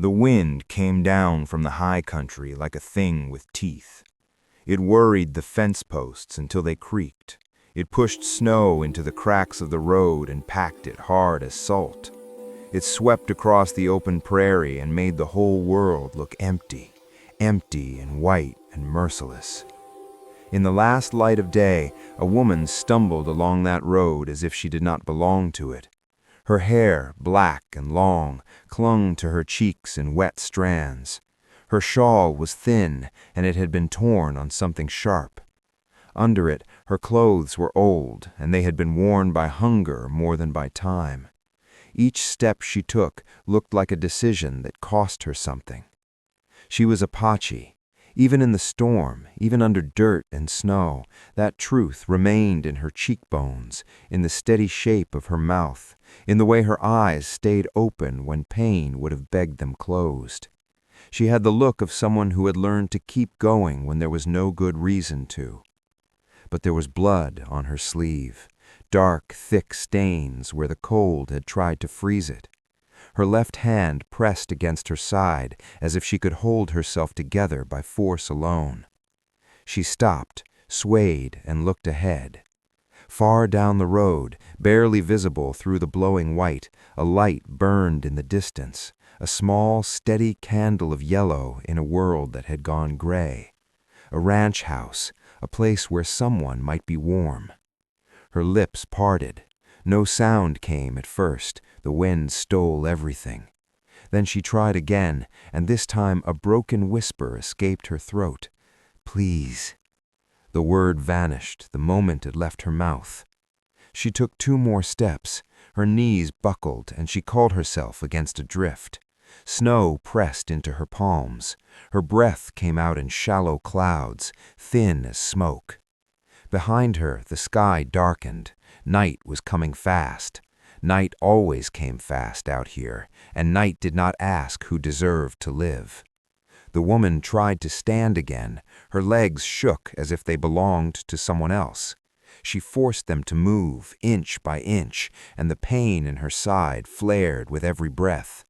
The wind came down from the high country like a thing with teeth. It worried the fence posts until they creaked. It pushed snow into the cracks of the road and packed it hard as salt. It swept across the open prairie and made the whole world look empty, empty and white and merciless. In the last light of day, a woman stumbled along that road as if she did not belong to it. Her hair, black and long, clung to her cheeks in wet strands. Her shawl was thin, and it had been torn on something sharp. Under it, her clothes were old, and they had been worn by hunger more than by time. Each step she took looked like a decision that cost her something. She was Apache. Even in the storm, even under dirt and snow, that truth remained in her cheekbones, in the steady shape of her mouth, in the way her eyes stayed open when pain would have begged them closed. She had the look of someone who had learned to keep going when there was no good reason to. But there was blood on her sleeve, dark, thick stains where the cold had tried to freeze it. Her left hand pressed against her side as if she could hold herself together by force alone. She stopped, swayed, and looked ahead. Far down the road, barely visible through the blowing white, a light burned in the distance, a small, steady candle of yellow in a world that had gone gray. A ranch house, a place where someone might be warm. Her lips parted. No sound came at first. The wind stole everything. Then she tried again, and this time a broken whisper escaped her throat. "Please." The word vanished the moment it left her mouth. She took 2 more steps. Her knees buckled, and she called herself against a drift. Snow pressed into her palms. Her breath came out in shallow clouds, thin as smoke. Behind her, the sky darkened. Night was coming fast. Night always came fast out here, and night did not ask who deserved to live. The woman tried to stand again. Her legs shook as if they belonged to someone else. She forced them to move, inch by inch, and the pain in her side flared with every breath.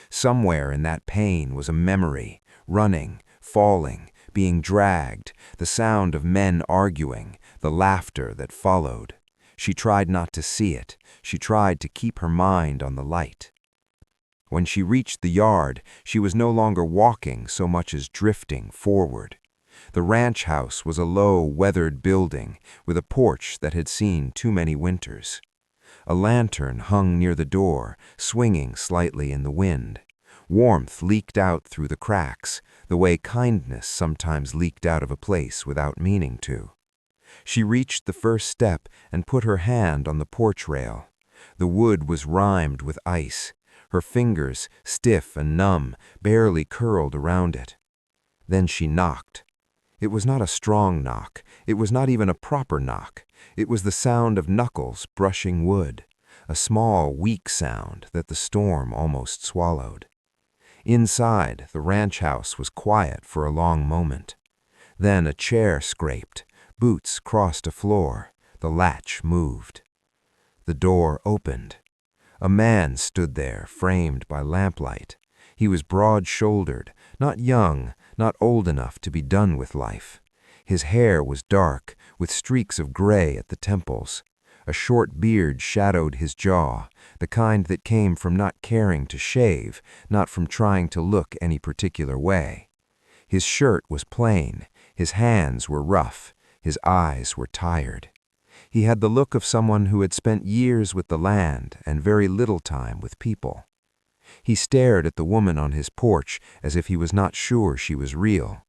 Somewhere in that pain was a memory, running, falling, being dragged, the sound of men arguing, the laughter that followed. She tried not to see it. She tried to keep her mind on the light. When she reached the yard, she was no longer walking so much as drifting forward. The ranch house was a low, weathered building with a porch that had seen too many winters. A lantern hung near the door, swinging slightly in the wind. Warmth leaked out through the cracks, the way kindness sometimes leaked out of a place without meaning to. She reached the first step and put her hand on the porch rail. The wood was rimed with ice. Her fingers, stiff and numb, barely curled around it. Then she knocked. It was not a strong knock. It was not even a proper knock. It was the sound of knuckles brushing wood, a small, weak sound that the storm almost swallowed. Inside, the ranch house was quiet for a long moment. Then a chair scraped. Boots crossed a floor. The latch moved. The door opened. A man stood there, framed by lamplight. He was broad-shouldered, not young, not old enough to be done with life. His hair was dark, with streaks of gray at the temples. A short beard shadowed his jaw, the kind that came from not caring to shave, not from trying to look any particular way. His shirt was plain. His hands were rough. His eyes were tired. He had the look of someone who had spent years with the land and very little time with people. He stared at the woman on his porch as if he was not sure she was real.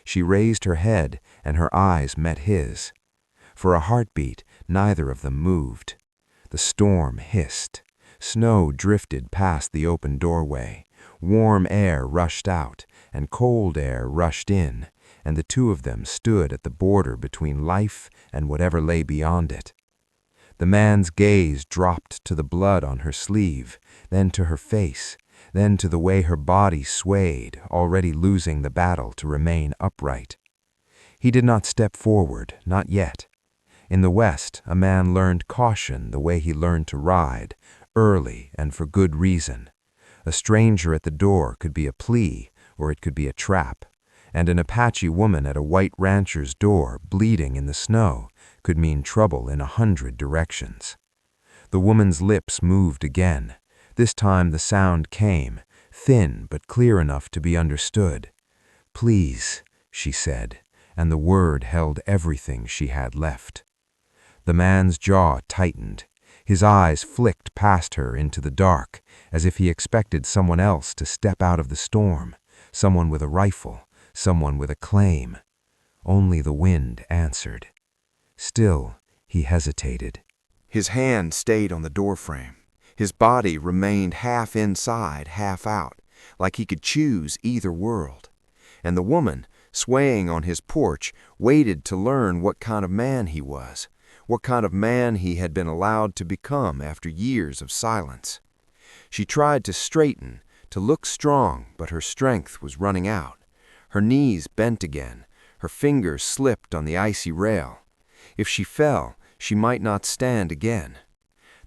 She raised her head, and her eyes met his. For a heartbeat, neither of them moved. The storm hissed. Snow drifted past the open doorway. Warm air rushed out, and cold air rushed in, and the two of them stood at the border between life and whatever lay beyond it. The man's gaze dropped to the blood on her sleeve, then to her face, then to the way her body swayed, already losing the battle to remain upright. He did not step forward, not yet. In the West, a man learned caution the way he learned to ride, early and for good reason. A stranger at the door could be a plea, or it could be a trap. And an Apache woman at a white rancher's door, bleeding in the snow, could mean trouble in 100 directions. The woman's lips moved again. This time the sound came, thin but clear enough to be understood. "Please," she said, and the word held everything she had left. The man's jaw tightened. His eyes flicked past her into the dark, as if he expected someone else to step out of the storm, someone with a rifle, someone with a claim. Only the wind answered. Still, he hesitated. His hand stayed on the doorframe. His body remained half inside, half out, like he could choose either world. And the woman, swaying on his porch, waited to learn what kind of man he was, what kind of man he had been allowed to become after years of silence. She tried to straighten, to look strong, but her strength was running out. Her knees bent again. Her fingers slipped on the icy rail. If she fell, she might not stand again.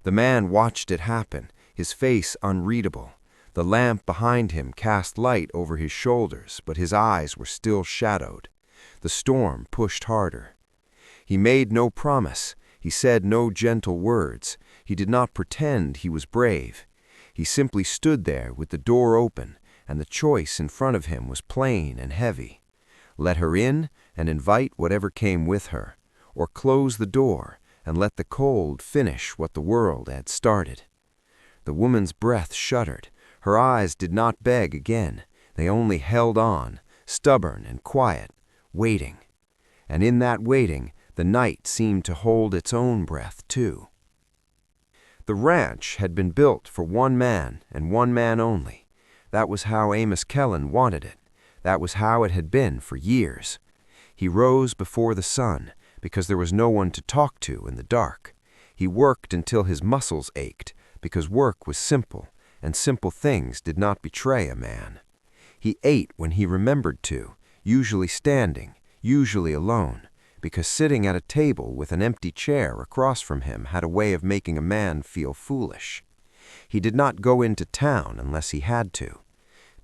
The man watched it happen, his face unreadable. The lamp behind him cast light over his shoulders, but his eyes were still shadowed. The storm pushed harder. He made no promise. He said no gentle words. He did not pretend he was brave. He simply stood there with the door open, and the choice in front of him was plain and heavy. Let her in and invite whatever came with her, or close the door and let the cold finish what the world had started. The woman's breath shuddered. Her eyes did not beg again. They only held on, stubborn and quiet, waiting. And in that waiting, the night seemed to hold its own breath, too. The ranch had been built for one man and one man only. That was how Amos Kellen wanted it. That was how it had been for years. He rose before the sun, because there was no one to talk to in the dark. He worked until his muscles ached, because work was simple, and simple things did not betray a man. He ate when he remembered to, usually standing, usually alone, because sitting at a table with an empty chair across from him had a way of making a man feel foolish. He did not go into town unless he had to.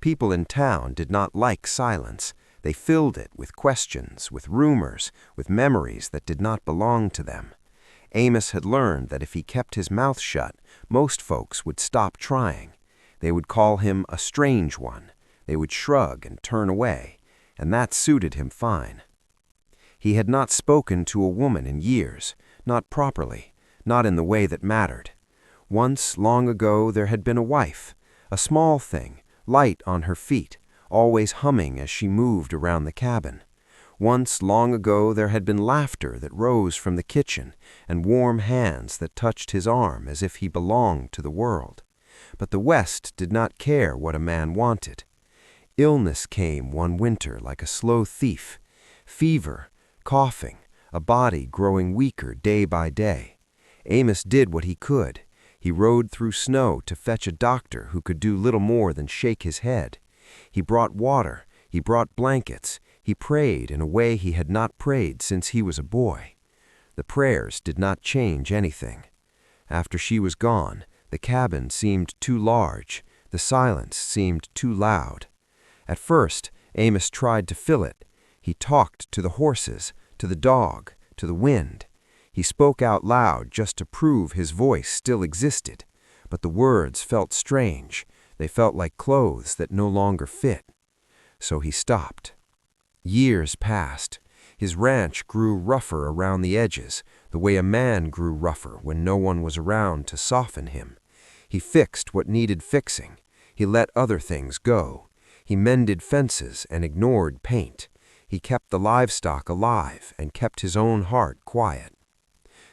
People in town did not like silence. They filled it with questions, with rumors, with memories that did not belong to them. Amos had learned that if he kept his mouth shut, most folks would stop trying. They would call him a strange one. They would shrug and turn away, and that suited him fine. He had not spoken to a woman in years, not properly, not in the way that mattered. Once, long ago, there had been a wife, a small thing, light on her feet, always humming as she moved around the cabin. Once, long ago, there had been laughter that rose from the kitchen and warm hands that touched his arm as if he belonged to the world. But the West did not care what a man wanted. Illness came one winter like a slow thief. Fever, coughing, a body growing weaker day by day. Amos did what he could. He rode through snow to fetch a doctor who could do little more than shake his head. He brought water. He brought blankets. He prayed in a way he had not prayed since he was a boy. The prayers did not change anything. After she was gone, the cabin seemed too large. The silence seemed too loud. At first, Amos tried to fill it. He talked to the horses, to the dog, to the wind. He spoke out loud just to prove his voice still existed, but the words felt strange. They felt like clothes that no longer fit. So he stopped. Years passed. His ranch grew rougher around the edges, the way a man grew rougher when no one was around to soften him. He fixed what needed fixing. He let other things go. He mended fences and ignored paint. He kept the livestock alive and kept his own heart quiet.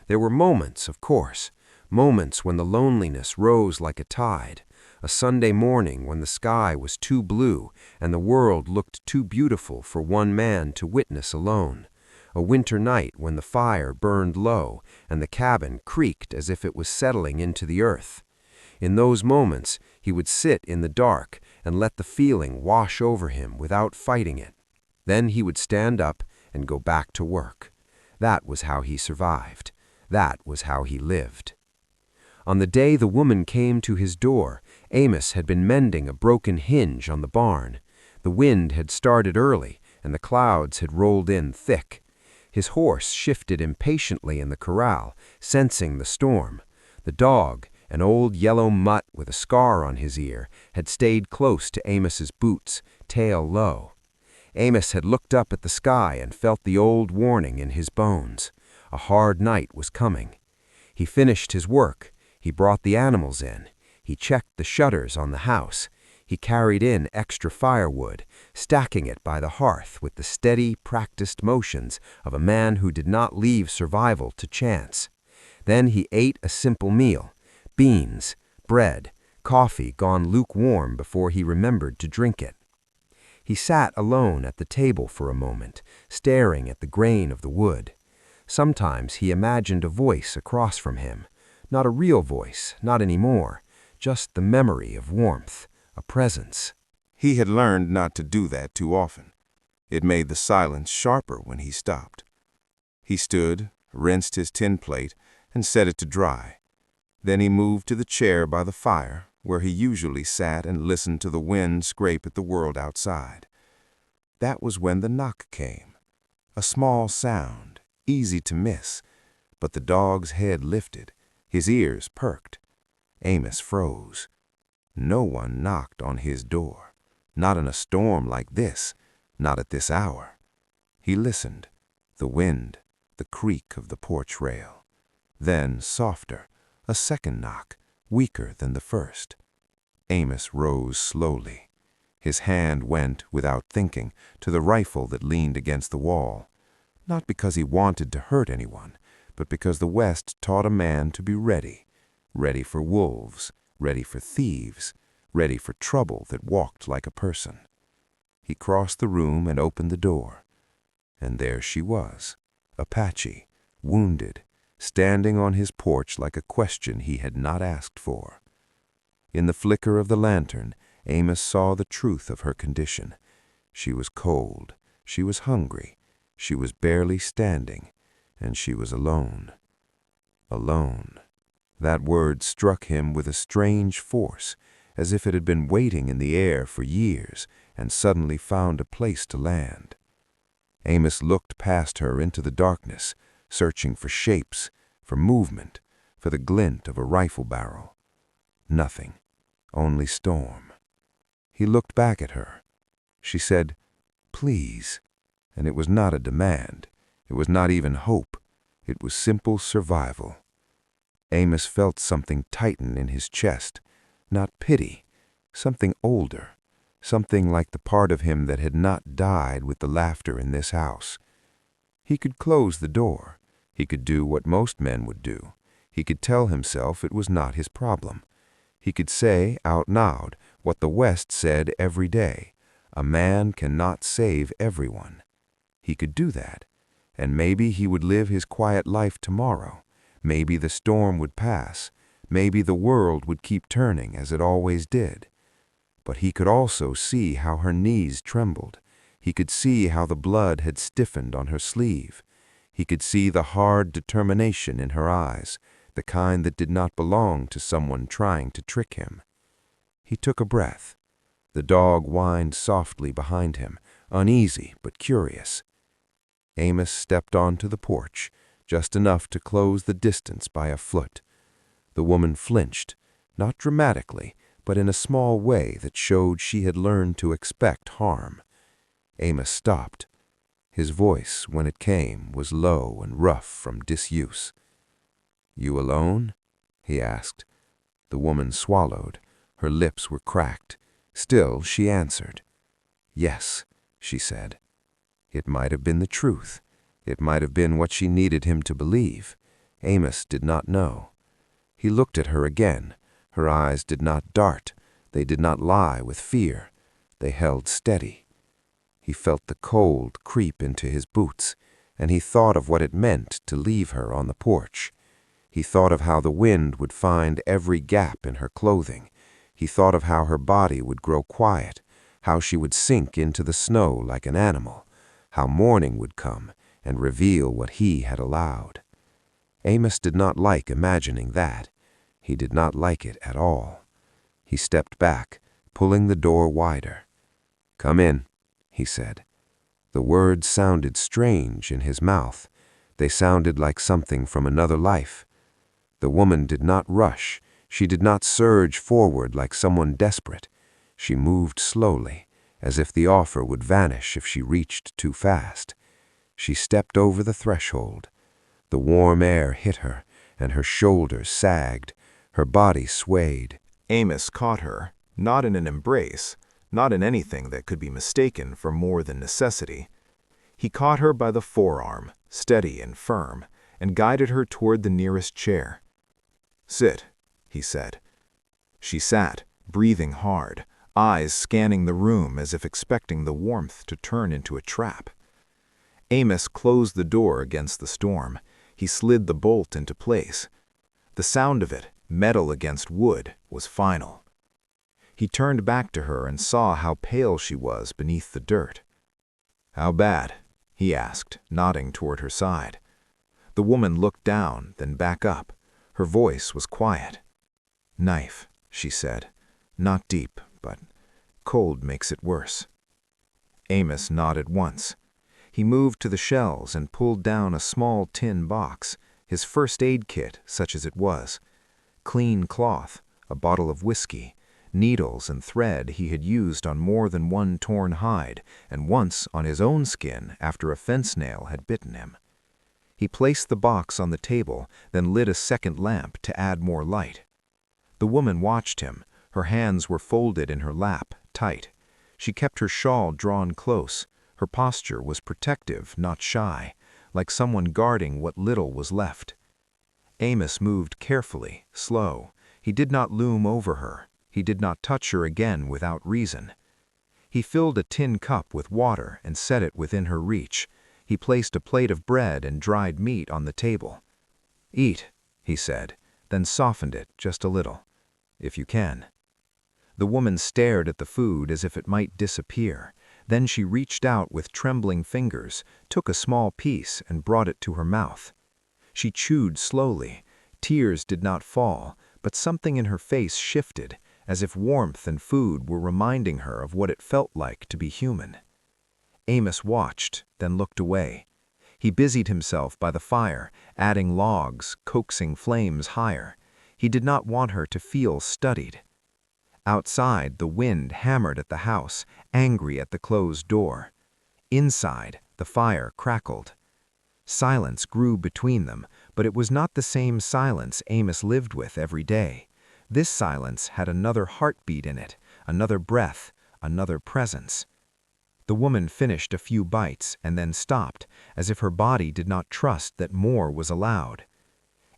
There were moments, of course, moments when the loneliness rose like a tide, a Sunday morning when the sky was too blue and the world looked too beautiful for one man to witness alone, a winter night when the fire burned low and the cabin creaked as if it was settling into the earth. In those moments, he would sit in the dark and let the feeling wash over him without fighting it. Then he would stand up and go back to work. That was how he survived. That was how he lived. On the day the woman came to his door, Amos had been mending a broken hinge on the barn. The wind had started early, and the clouds had rolled in thick. His horse shifted impatiently in the corral, sensing the storm. The dog, an old yellow mutt with a scar on his ear, had stayed close to Amos's boots, tail low. Amos had looked up at the sky and felt the old warning in his bones. A hard night was coming. He finished his work. He brought the animals in. He checked the shutters on the house. He carried in extra firewood, stacking it by the hearth with the steady, practiced motions of a man who did not leave survival to chance. Then he ate a simple meal: beans, bread, coffee gone lukewarm before he remembered to drink it. He sat alone at the table for a moment, staring at the grain of the wood. Sometimes he imagined a voice across from him. Not a real voice, not anymore, just the memory of warmth, a presence. He had learned not to do that too often. It made the silence sharper when he stopped. He stood, rinsed his tin plate, and set it to dry. Then he moved to the chair by the fire, where he usually sat and listened to the wind scrape at the world outside. That was when the knock came. A small sound, easy to miss, but the dog's head lifted, his ears perked. Amos froze. No one knocked on his door, not in a storm like this, not at this hour. He listened, the wind, the creak of the porch rail. Then, softer, a second knock, weaker than the first. Amos rose slowly. His hand went, without thinking, to the rifle that leaned against the wall. Not because he wanted to hurt anyone, but because the West taught a man to be ready. Ready for wolves, ready for thieves, ready for trouble that walked like a person. He crossed the room and opened the door. And there she was, Apache, wounded, standing on his porch like a question he had not asked for. In the flicker of the lantern, Amos saw the truth of her condition. She was cold, she was hungry, she was barely standing, and she was alone. Alone. That word struck him with a strange force, as if it had been waiting in the air for years and suddenly found a place to land. Amos looked past her into the darkness, searching for shapes, for movement, for the glint of a rifle barrel. Nothing, only storm. He looked back at her. She said, "Please," and it was not a demand. It was not even hope. It was simple survival. Amos felt something tighten in his chest, not pity, something older, something like the part of him that had not died with the laughter in this house. He could close the door. He could do what most men would do. He could tell himself it was not his problem. He could say out loud what the West said every day: a man cannot save everyone. He could do that, and maybe he would live his quiet life tomorrow. Maybe the storm would pass. Maybe the world would keep turning as it always did. But he could also see how her knees trembled. He could see how the blood had stiffened on her sleeve. He could see the hard determination in her eyes, the kind that did not belong to someone trying to trick him. He took a breath. The dog whined softly behind him, uneasy but curious. Amos stepped onto the porch, just enough to close the distance by a foot. The woman flinched, not dramatically, but in a small way that showed she had learned to expect harm. Amos stopped. His voice, when it came, was low and rough from disuse. "You alone?" he asked. The woman swallowed. Her lips were cracked. Still, she answered. "Yes," she said. It might have been the truth. It might have been what she needed him to believe. Amos did not know. He looked at her again. Her eyes did not dart. They did not lie with fear. They held steady. He felt the cold creep into his boots, and he thought of what it meant to leave her on the porch. He thought of how the wind would find every gap in her clothing. He thought of how her body would grow quiet, how she would sink into the snow like an animal, how morning would come and reveal what he had allowed. Amos did not like imagining that. He did not like it at all. He stepped back, pulling the door wider. "Come in," he said. The words sounded strange in his mouth. They sounded like something from another life. The woman did not rush. She did not surge forward like someone desperate. She moved slowly, as if the offer would vanish if she reached too fast. She stepped over the threshold. The warm air hit her, and her shoulders sagged. Her body swayed. Amos caught her, not in an embrace, not in anything that could be mistaken for more than necessity. He caught her by the forearm, steady and firm, and guided her toward the nearest chair. "Sit," he said. She sat, breathing hard, eyes scanning the room as if expecting the warmth to turn into a trap. Amos closed the door against the storm. He slid the bolt into place. The sound of it, metal against wood, was final. He turned back to her and saw how pale she was beneath the dirt. "How bad?" he asked, nodding toward her side. The woman looked down, then back up. Her voice was quiet. "Knife," she said. "Not deep, but cold makes it worse." Amos nodded once. He moved to the shelves and pulled down a small tin box, his first aid kit such as it was. Clean cloth, a bottle of whiskey, needles and thread he had used on more than one torn hide, and once on his own skin after a fence nail had bitten him. He placed the box on the table, then lit a second lamp to add more light. The woman watched him. Her hands were folded in her lap, tight. She kept her shawl drawn close. Her posture was protective, not shy, like someone guarding what little was left. Amos moved carefully, slow. He did not loom over her. He did not touch her again without reason. He filled a tin cup with water and set it within her reach. He placed a plate of bread and dried meat on the table. "Eat," he said, then softened it just a little, "if you can." The woman stared at the food as if it might disappear. Then she reached out with trembling fingers, took a small piece and brought it to her mouth. She chewed slowly. Tears did not fall, but something in her face shifted, as if warmth and food were reminding her of what it felt like to be human. Amos watched, then looked away. He busied himself by the fire, adding logs, coaxing flames higher. He did not want her to feel studied. Outside, the wind hammered at the house, angry at the closed door. Inside, the fire crackled. Silence grew between them, but it was not the same silence Amos lived with every day. This silence had another heartbeat in it, another breath, another presence. The woman finished a few bites and then stopped, as if her body did not trust that more was allowed.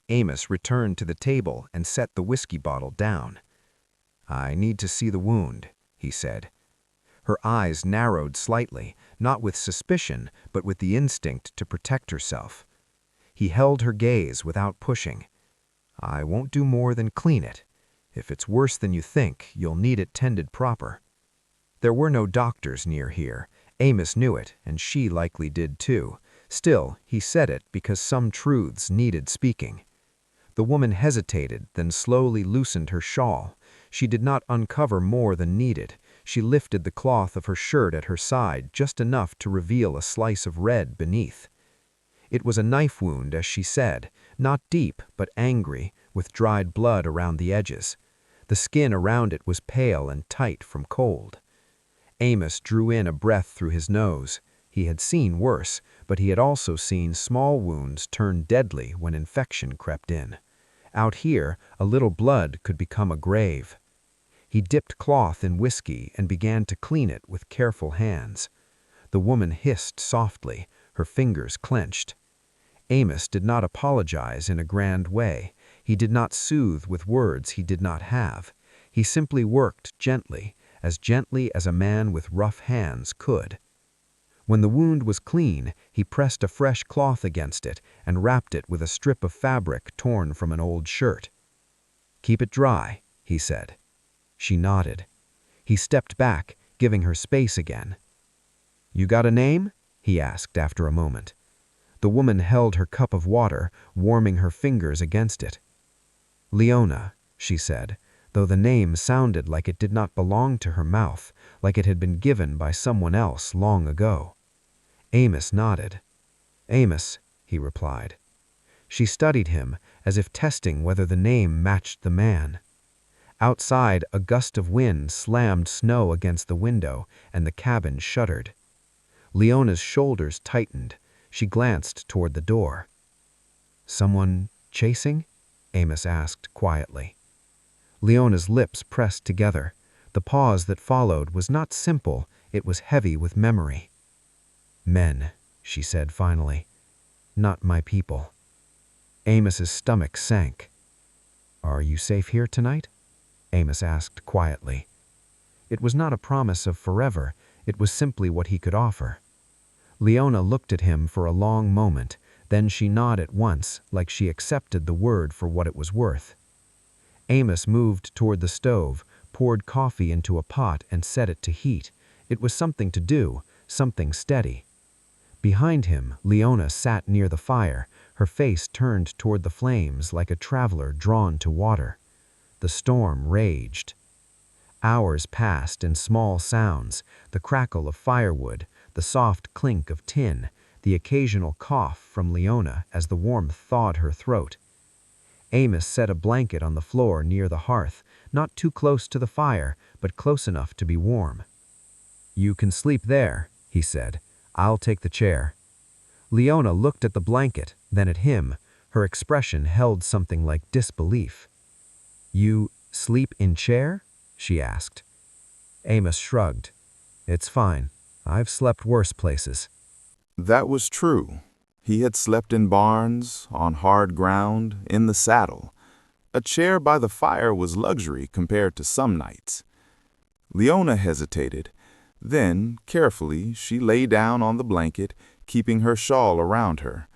Amos returned to the table and set the whiskey bottle down. "I need to see the wound," he said. Her eyes narrowed slightly, not with suspicion, but with the instinct to protect herself. He held her gaze without pushing. "I won't do more than clean it. If it's worse than you think, you'll need it tended proper." There were no doctors near here. Amos knew it, and she likely did too. Still, he said it because some truths needed speaking. The woman hesitated, then slowly loosened her shawl. She did not uncover more than needed. She lifted the cloth of her shirt at her side just enough to reveal a slice of red beneath. It was a knife wound, as she said, not deep, but angry, with dried blood around the edges. The skin around it was pale and tight from cold. Amos drew in a breath through his nose. He had seen worse, but he had also seen small wounds turn deadly when infection crept in. Out here, a little blood could become a grave. He dipped cloth in whiskey and began to clean it with careful hands. The woman hissed softly, her fingers clenched. Amos did not apologize in a grand way. He did not soothe with words he did not have. He simply worked gently as a man with rough hands could. When the wound was clean, he pressed a fresh cloth against it and wrapped it with a strip of fabric torn from an old shirt. "Keep it dry," he said. She nodded. He stepped back, giving her space again. "You got a name?" he asked after a moment. The woman held her cup of water, warming her fingers against it. "Leona," she said. though the name sounded like it did not belong to her mouth, like it had been given by someone else long ago. Amos nodded. "Amos," he replied. She studied him, as if testing whether the name matched the man. Outside, a gust of wind slammed snow against the window, and the cabin shuddered. Leona's shoulders tightened. She glanced toward the door. "Someone chasing?" Amos asked quietly. Leona's lips pressed together. The pause that followed was not simple, it was heavy with memory. "Men," she said finally. "Not my people." Amos's stomach sank. "Are you safe here tonight?" Amos asked quietly. It was not a promise of forever, it was simply what he could offer. Leona looked at him for a long moment, then she nodded once, like she accepted the word for what it was worth. Amos moved toward the stove, poured coffee into a pot and set it to heat. It was something to do, something steady. Behind him, Leona sat near the fire, her face turned toward the flames like a traveler drawn to water. The storm raged. Hours passed in small sounds, the crackle of firewood, the soft clink of tin, the occasional cough from Leona as the warmth thawed her throat. Amos set a blanket on the floor near the hearth, not too close to the fire, but close enough to be warm. "You can sleep there," he said. "I'll take the chair." Leona looked at the blanket, then at him. Her expression held something like disbelief. "You sleep in chair?" she asked. Amos shrugged. "It's fine. I've slept worse places." That was true. He had slept in barns, on hard ground, in the saddle. A chair by the fire was luxury compared to some nights. Leona hesitated. Then, carefully, she lay down on the blanket, keeping her shawl around her.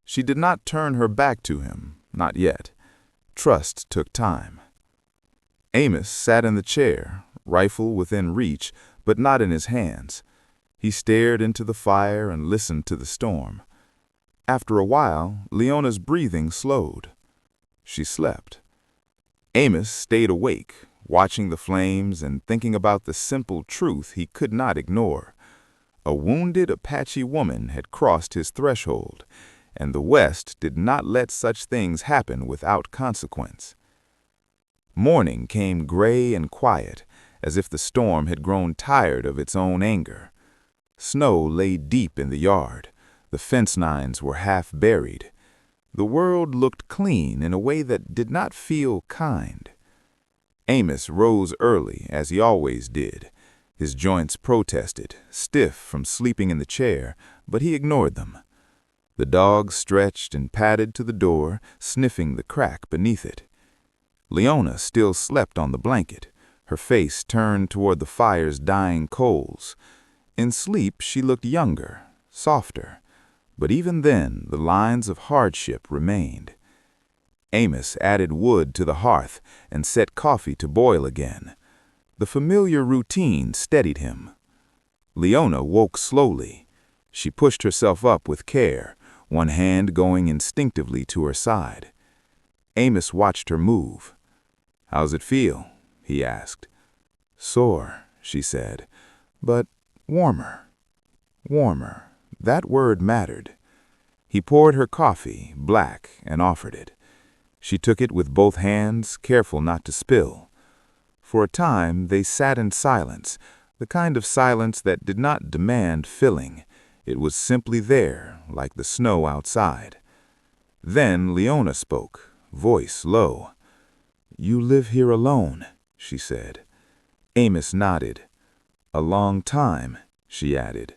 She did not turn her back to him, not yet. Trust took time. Amos sat in the chair, rifle within reach, but not in his hands. He stared into the fire and listened to the storm. After a while, Leona's breathing slowed. She slept. Amos stayed awake, watching the flames and thinking about the simple truth he could not ignore. A wounded Apache woman had crossed his threshold, and the West did not let such things happen without consequence. Morning came gray and quiet, as if the storm had grown tired of its own anger. Snow lay deep in the yard. The fence lines were half buried. The world looked clean in a way that did not feel kind. Amos rose early, as he always did. His joints protested, stiff from sleeping in the chair, but he ignored them. The dog stretched and padded to the door, sniffing the crack beneath it. Leona still slept on the blanket, her face turned toward the fire's dying coals. In sleep she looked younger, softer, but even then the lines of hardship remained. Amos added wood to the hearth and set coffee to boil again. The familiar routine steadied him. Leona woke slowly. She pushed herself up with care, one hand going instinctively to her side. Amos watched her move. "How's it feel?" he asked. "Sore," she said, "but warmer." Warmer. That word mattered. He poured her coffee, black, and offered it. She took it with both hands, careful not to spill. For a time they sat in silence, the kind of silence that did not demand filling. It was simply there, like the snow outside. Then Leona spoke, voice low. "You live here alone," she said. Amos nodded. "A long time," she added.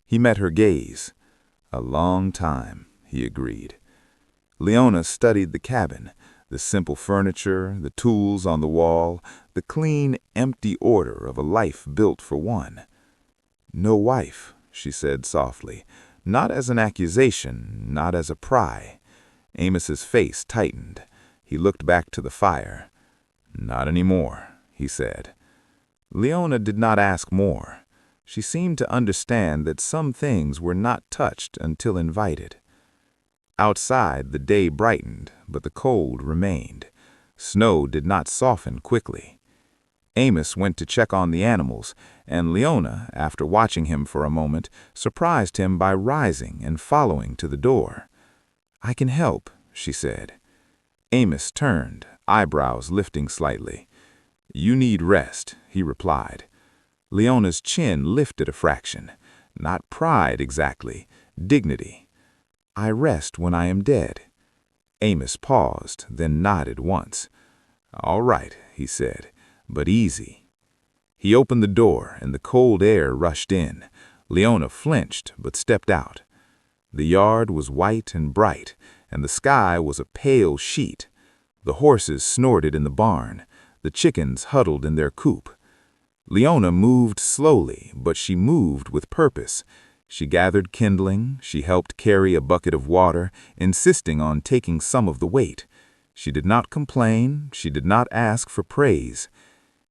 He met her gaze. "A long time," he agreed. Leona studied the cabin, the simple furniture, the tools on the wall, the clean, empty order of a life built for one. "No wife," she said softly, not as an accusation, not as a pry. Amos's face tightened. He looked back to the fire. "Not anymore," he said. Leona did not ask more. She seemed to understand that some things were not touched until invited. Outside, the day brightened, but the cold remained. Snow did not soften quickly. Amos went to check on the animals, and Leona, after watching him for a moment, surprised him by rising and following to the door. "I can help," she said. Amos turned, eyebrows lifting slightly. "You need rest," he replied. Leona's chin lifted a fraction. Not pride exactly, dignity. "I rest when I am dead." Amos paused, then nodded once. "All right," he said, "but easy." He opened the door, and the cold air rushed in. Leona flinched, but stepped out. The yard was white and bright, and the sky was a pale sheet. The horses snorted in the barn. The chickens huddled in their coop. Leona moved slowly, but she moved with purpose. She gathered kindling, she helped carry a bucket of water, insisting on taking some of the weight. She did not complain, she did not ask for praise.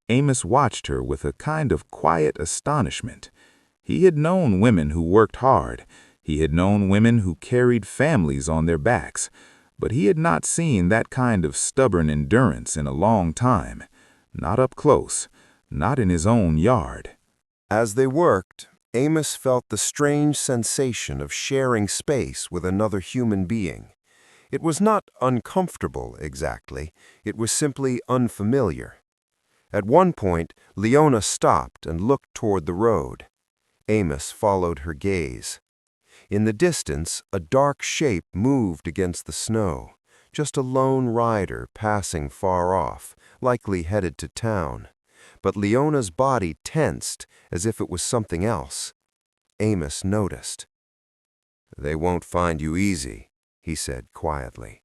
Amos watched her with a kind of quiet astonishment. He had known women who worked hard. He had known women who carried families on their backs. But he had not seen that kind of stubborn endurance in a long time. Not up close, not in his own yard. As they worked, Amos felt the strange sensation of sharing space with another human being. It was not uncomfortable exactly, it was simply unfamiliar. At one point, Leona stopped and looked toward the road. Amos followed her gaze. In the distance, a dark shape moved against the snow, just a lone rider passing far off, likely headed to town. But Leona's body tensed as if it was something else. Amos noticed. "They won't find you easy," he said quietly.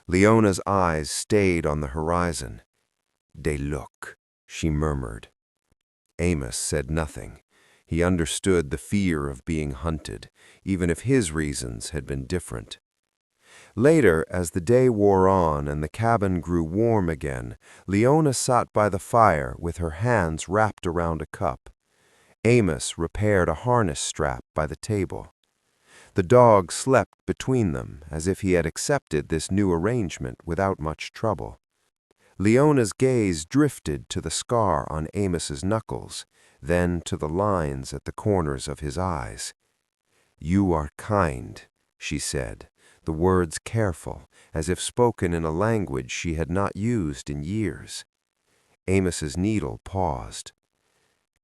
Leona's eyes stayed on the horizon. "They look," she murmured. Amos said nothing. He understood the fear of being hunted, even if his reasons had been different. Later, as the day wore on and the cabin grew warm again, Leona sat by the fire with her hands wrapped around a cup. Amos repaired a harness strap by the table. The dog slept between them, as if he had accepted this new arrangement without much trouble. Leona's gaze drifted to the scar on Amos's knuckles, then to the lines at the corners of his eyes. "You are kind," she said, the words careful, as if spoken in a language she had not used in years. Amos's needle paused.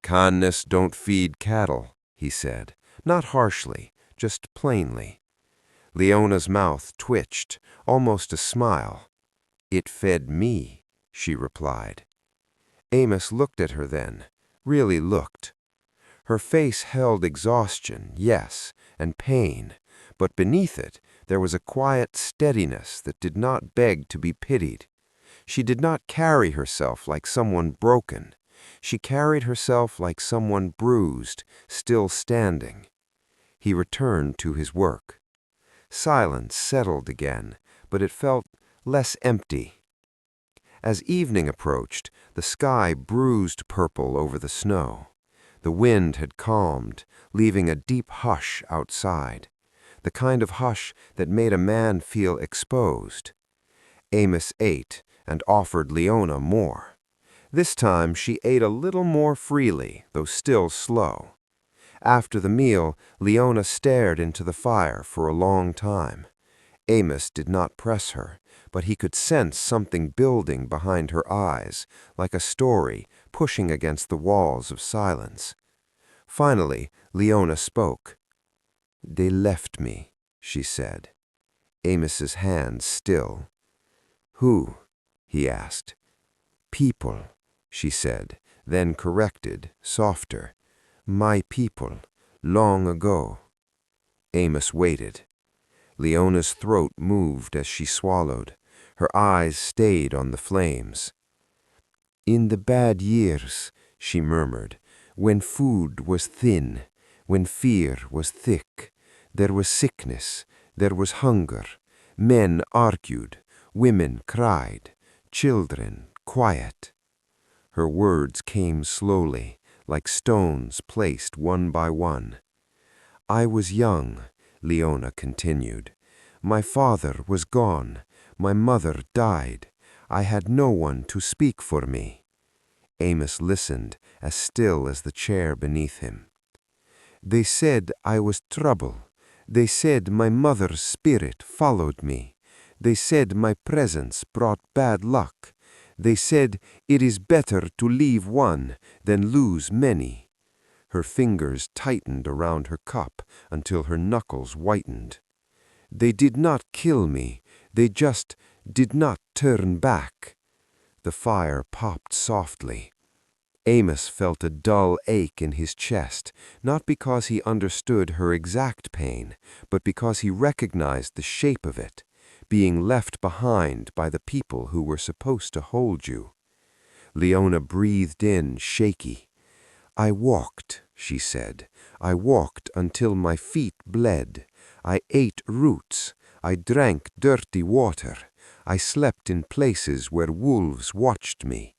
"Kindness don't feed cattle," he said, not harshly, just plainly. Leona's mouth twitched, almost a smile. "It fed me," she replied. Amos looked at her then, really looked. Her face held exhaustion, yes, and pain, but beneath it there was a quiet steadiness that did not beg to be pitied. She did not carry herself like someone broken. She carried herself like someone bruised, still standing. He returned to his work. Silence settled again, but it felt less empty. As evening approached, the sky bruised purple over the snow. The wind had calmed, leaving a deep hush outside, the kind of hush that made a man feel exposed. Amos ate and offered Leona more. This time she ate a little more freely, though still slow. After the meal, Leona stared into the fire for a long time. Amos did not press her, but he could sense something building behind her eyes, like a story pushing against the walls of silence. Finally, Leona spoke. "They left me," she said. Amos's hands still. "Who?" he asked. "People," she said, then corrected, softer. "My people, long ago." Amos waited. Leona's throat moved as she swallowed. Her eyes stayed on the flames. "In the bad years," she murmured, "when food was thin, when fear was thick, there was sickness, there was hunger, men argued, women cried, children quiet." Her words came slowly, like stones placed one by one. "I was young," Leona continued. "My father was gone. My mother died. I had no one to speak for me. Amos listened, as still as the chair beneath him. They said I was trouble. They said my mother's spirit followed me. They said my presence brought bad luck. They said it is better to leave one than lose many. Her fingers tightened around her cup until her knuckles whitened. They did not kill me. They just did not turn back. The fire popped softly. Amos felt a dull ache in his chest, not because he understood her exact pain, but because he recognized the shape of it, being left behind by the people who were supposed to hold you. Leona breathed in, shaky. I walked, she said. I walked until my feet bled. I ate roots. I drank dirty water. I slept in places where wolves watched me.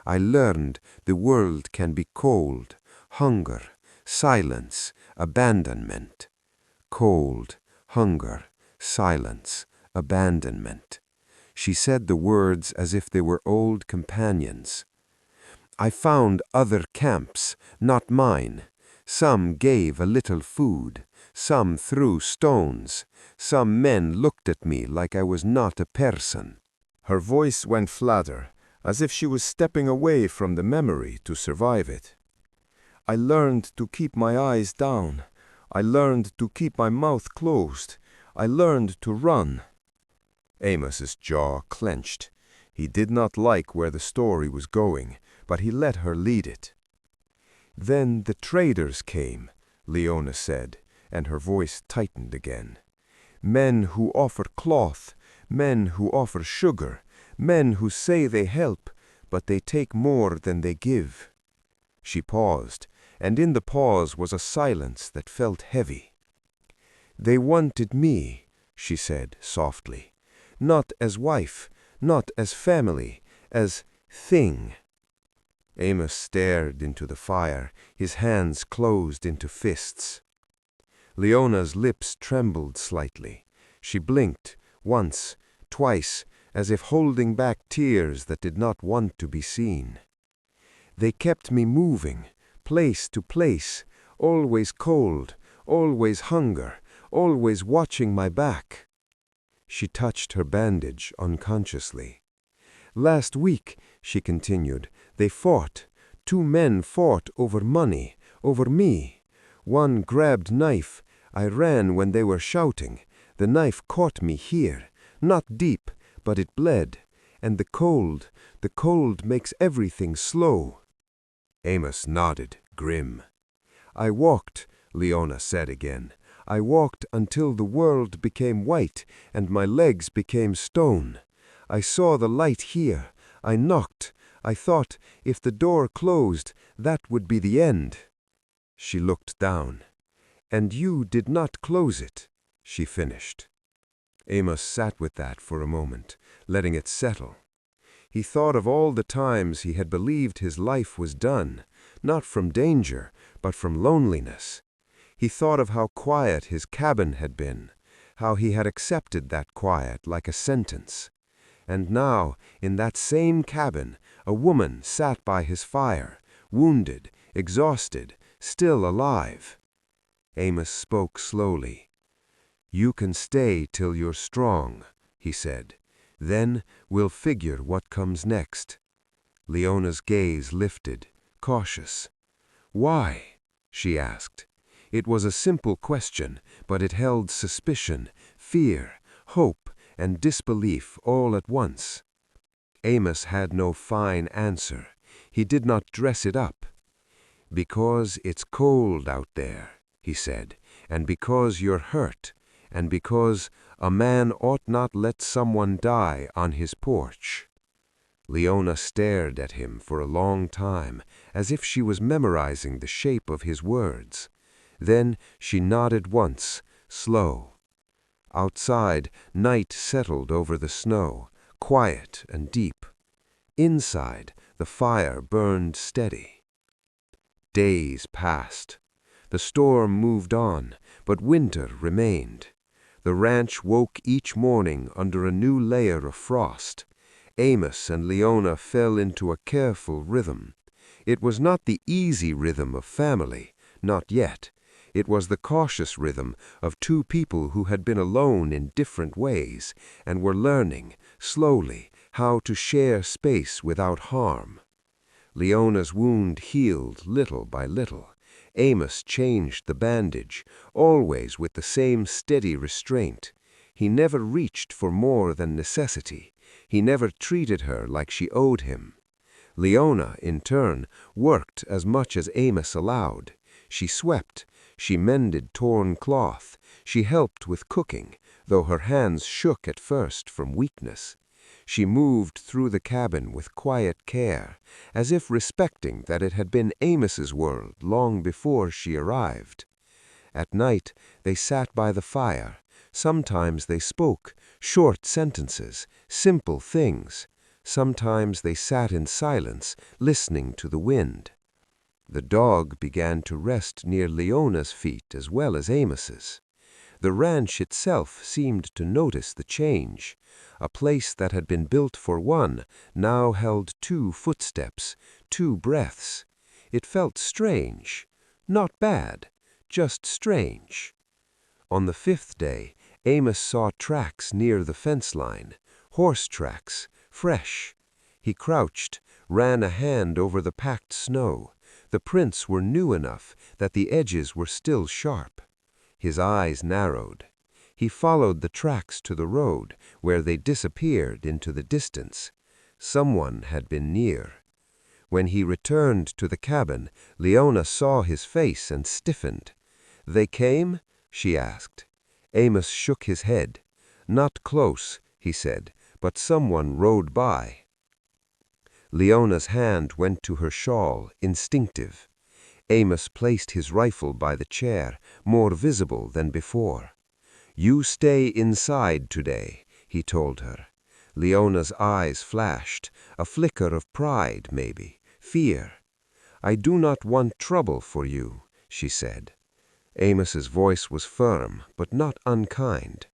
I learned the world can be cold, hunger, silence, abandonment. Cold, hunger, silence, abandonment. She said the words as if they were old companions. I found other camps, not mine. Some gave a little food. Some threw stones. Some men looked at me like I was not a person. Her voice went flatter, as if she was stepping away from the memory to survive it. I learned to keep my eyes down. I learned to keep my mouth closed. I learned to run. Amos's jaw clenched. He did not like where the story was going, but he let her lead it. Then the traders came, Leona said, and her voice tightened again. Men who offer cloth, men who offer sugar, men who say they help, but they take more than they give. She paused, and in the pause was a silence that felt heavy. They wanted me, she said softly, not as wife, not as family, as thing. Amos stared into the fire, his hands closed into fists. Leona's lips trembled slightly. She blinked, once, twice, as if holding back tears that did not want to be seen. They kept me moving, place to place, always cold, always hunger, always watching my back. She touched her bandage unconsciously. Last week, she continued, they fought. 2 men fought over money, over me. One grabbed knife. I ran when they were shouting. The knife caught me here, not deep, but it bled. And the cold makes everything slow. Amos nodded, grim. I walked, Leona said again. I walked until the world became white and my legs became stone. I saw the light here. I knocked. I thought if the door closed, that would be the end. She looked down. And you did not close it, she finished. Amos sat with that for a moment, letting it settle. He thought of all the times he had believed his life was done, not from danger, but from loneliness. He thought of how quiet his cabin had been, how he had accepted that quiet like a sentence. And now, in that same cabin, a woman sat by his fire, wounded, exhausted, still alive. Amos spoke slowly. You can stay till you're strong, he said. Then we'll figure what comes next. Leona's gaze lifted, cautious. Why? She asked. It was a simple question, but it held suspicion, fear, hope, and disbelief all at once. Amos had no fine answer. He did not dress it up. Because it's cold out there, he said, and because you're hurt, and because a man ought not let someone die on his porch. Leona stared at him for a long time, as if she was memorizing the shape of his words. Then she nodded once, slow. Outside, night settled over the snow, quiet and deep. Inside, the fire burned steady. Days passed. The storm moved on, but winter remained. The ranch woke each morning under a new layer of frost. Amos and Leona fell into a careful rhythm. It was not the easy rhythm of family, not yet. It was the cautious rhythm of two people who had been alone in different ways and were learning, slowly, how to share space without harm. Leona's wound healed little by little. Amos changed the bandage, always with the same steady restraint. He never reached for more than necessity. He never treated her like she owed him. Leona, in turn, worked as much as Amos allowed. She swept, she mended torn cloth, she helped with cooking, though her hands shook at first from weakness. She moved through the cabin with quiet care, as if respecting that it had been Amos's world long before she arrived. At night they sat by the fire. Sometimes they spoke, short sentences, simple things. Sometimes they sat in silence, listening to the wind. The dog began to rest near Leona's feet as well as Amos's. The ranch itself seemed to notice the change. A place that had been built for one now held 2 footsteps, 2 breaths. It felt strange. Not bad, just strange. On the 5th day, Amos saw tracks near the fence line, horse tracks, fresh. He crouched, ran a hand over the packed snow. The prints were new enough that the edges were still sharp. His eyes narrowed. He followed the tracks to the road, where they disappeared into the distance. Someone had been near. When he returned to the cabin, Leona saw his face and stiffened. "They came?" she asked. Amos shook his head. "Not close," he said, "but someone rode by." Leona's hand went to her shawl, instinctive. Amos placed his rifle by the chair, more visible than before. "You stay inside today," he told her. Leona's eyes flashed, a flicker of pride, maybe, fear. "I do not want trouble for you," she said. Amos's voice was firm, but not unkind.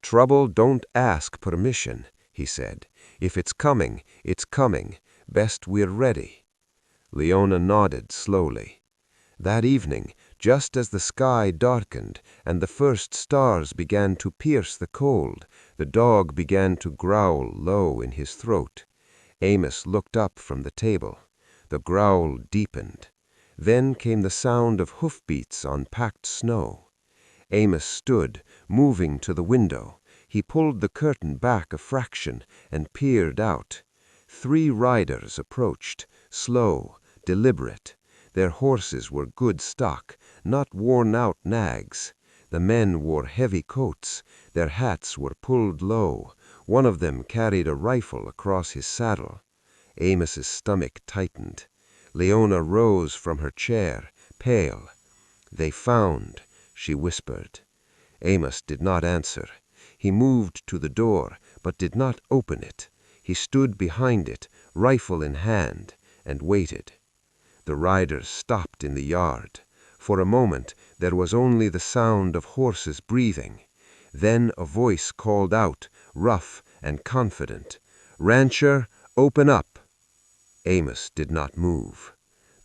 "Trouble don't ask permission," he said. "If it's coming, it's coming. Best we're ready." Leona nodded slowly. That evening, just as the sky darkened and the first stars began to pierce the cold, the dog began to growl low in his throat. Amos looked up from the table. The growl deepened. Then came the sound of hoofbeats on packed snow. Amos stood, moving to the window. He pulled the curtain back a fraction and peered out. 3 riders approached, slow, deliberate. Their horses were good stock, not worn-out nags. The men wore heavy coats. Their hats were pulled low. One of them carried a rifle across his saddle. Amos's stomach tightened. Leona rose from her chair, pale. "They found," she whispered. Amos did not answer. He moved to the door, but did not open it. He stood behind it, rifle in hand, and waited. The riders stopped in the yard. For a moment there was only the sound of horses breathing. Then a voice called out, rough and confident, "Rancher, open up." Amos did not move.